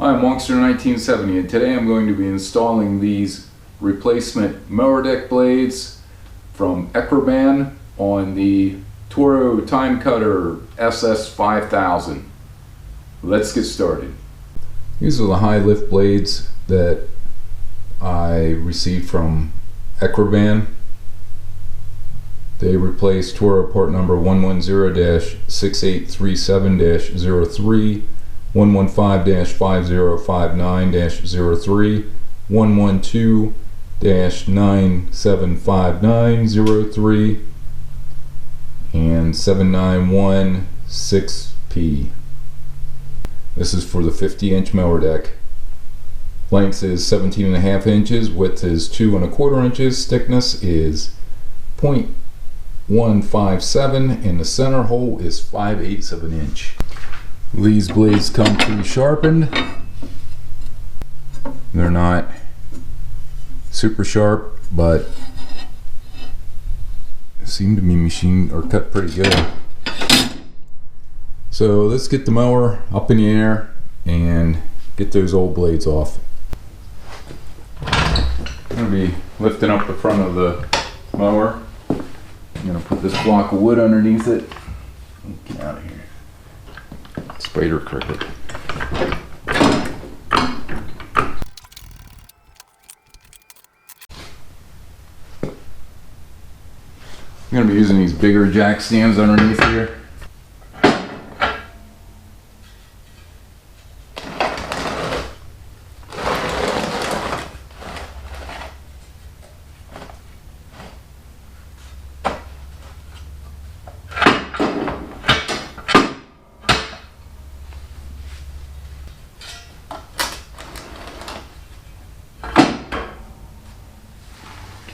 Hi, I'm Monkster1970, and today I'm going to be installing these replacement mower deck blades from Eckerman on the Toro Timecutter SS5000. Let's get started. These are the high lift blades that I received from Eckerman. They replace Toro part number 110-6837-03, 115-5059-03, 112-9759-03, and 7916P. This is for the 50-inch mower deck. Length is 17.5 inches, width is 2 1/4 inches, thickness is 0.157, and the center hole is 5/8 of an inch. These blades come pre-sharpened. They're not super sharp, but seem to be machined or cut pretty good. So let's get the mower up in the air and get those old blades off. I'm going to be lifting up the front of the mower. I'm going to put this block of wood underneath it. Get out of here. Spider cricket. I'm going to be using these bigger jack stands underneath here.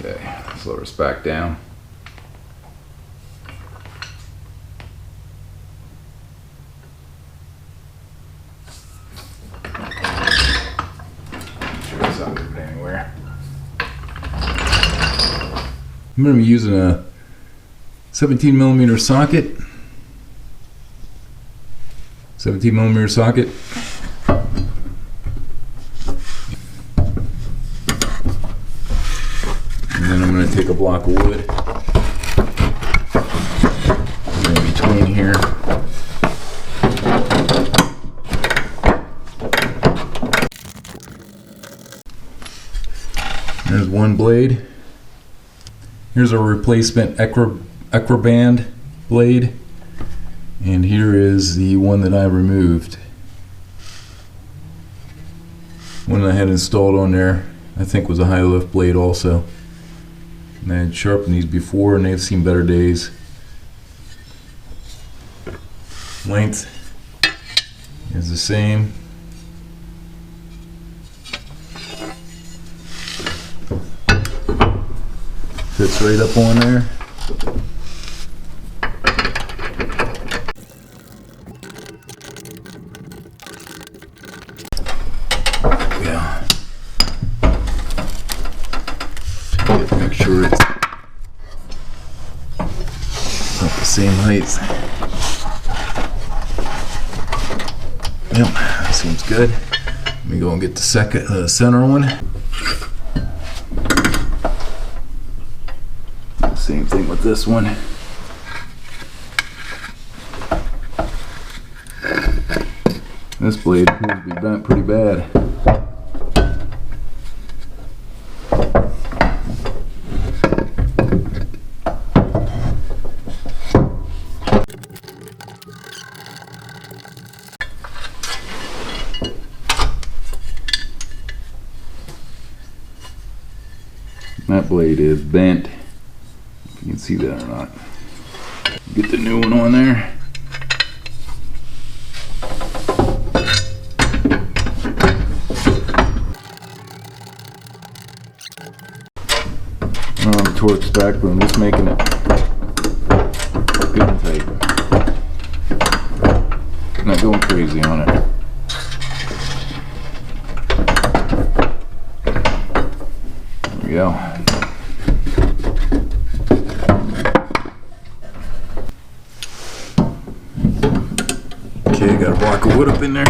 Okay, let's lower this back down. Make sure it's not moving anywhere. I'm going to be using a 17mm socket. 17mm socket. And then I'm going to take a block of wood in between here. There's one blade. Here's a replacement Eckerman blade, and here is the one that I removed. One I had installed on there, I think, was a high lift blade also. And I had sharpened these before and they've seen better days. Length is the same. Fits right up on there. Yeah. Make sure it's not the same height. Yep, that seems good. Let me go and get the center one. Same thing with this one. This blade appears to be bent pretty bad. That blade is bent. If you can see that or not. Get the new one on there. The torque's back, but I'm just making it good and tight. Not going crazy on it. There we go. Okay, got a block of wood up in there.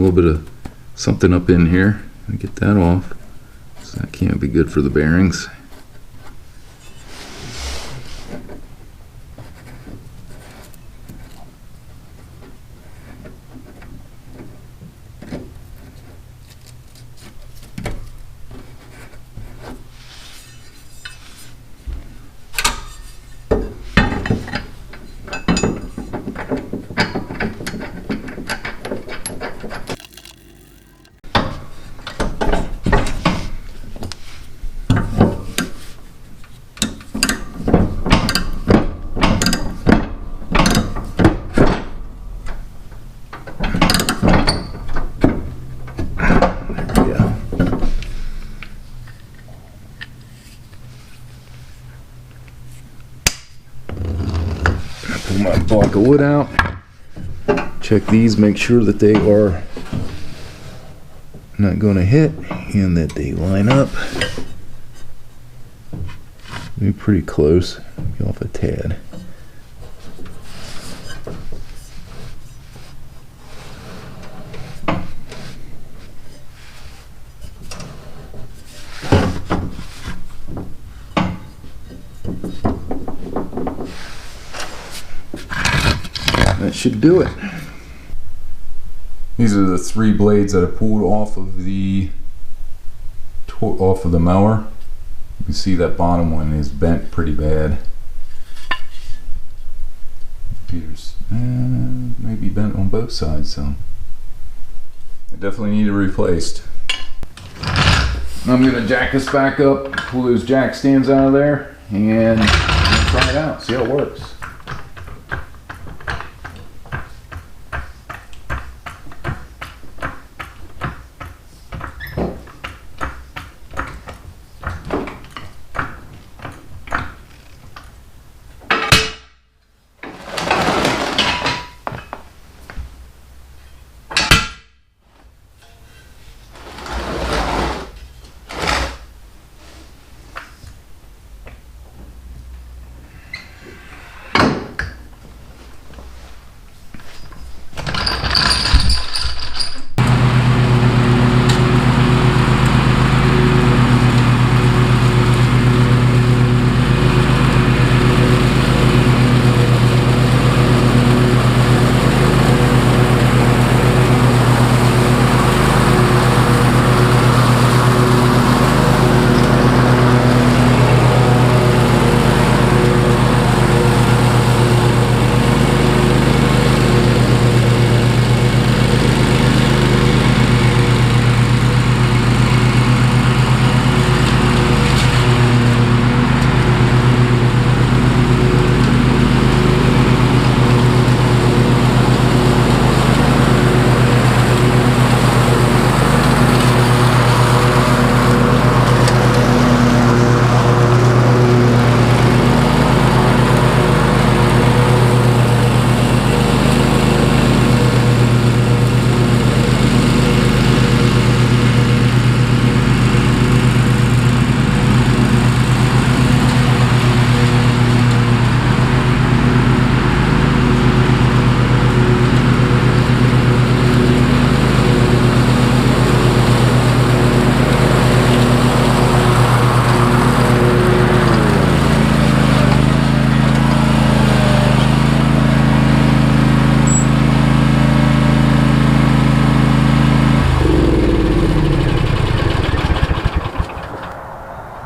little bit of something up in here. Let me get that off. So that can't be good for the bearings. Pull my block of wood out, check these, make sure that they are not going to hit and that they line up. Be pretty close, get off a tad. That should do it. These are the 3 blades that I pulled off of the mower. You can see that bottom one is bent pretty bad. Peter's maybe bent on both sides, so I definitely need it replaced. I'm gonna jack this back up, pull those jack stands out of there, and try it out, see how it works.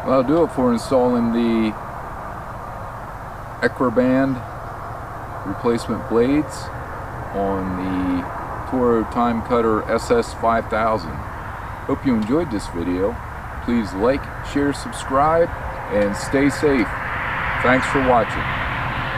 That'll do it for installing the Equiband replacement blades on the Toro Timecutter SS5000. Hope you enjoyed this video. Please like, share, subscribe, and stay safe. Thanks for watching.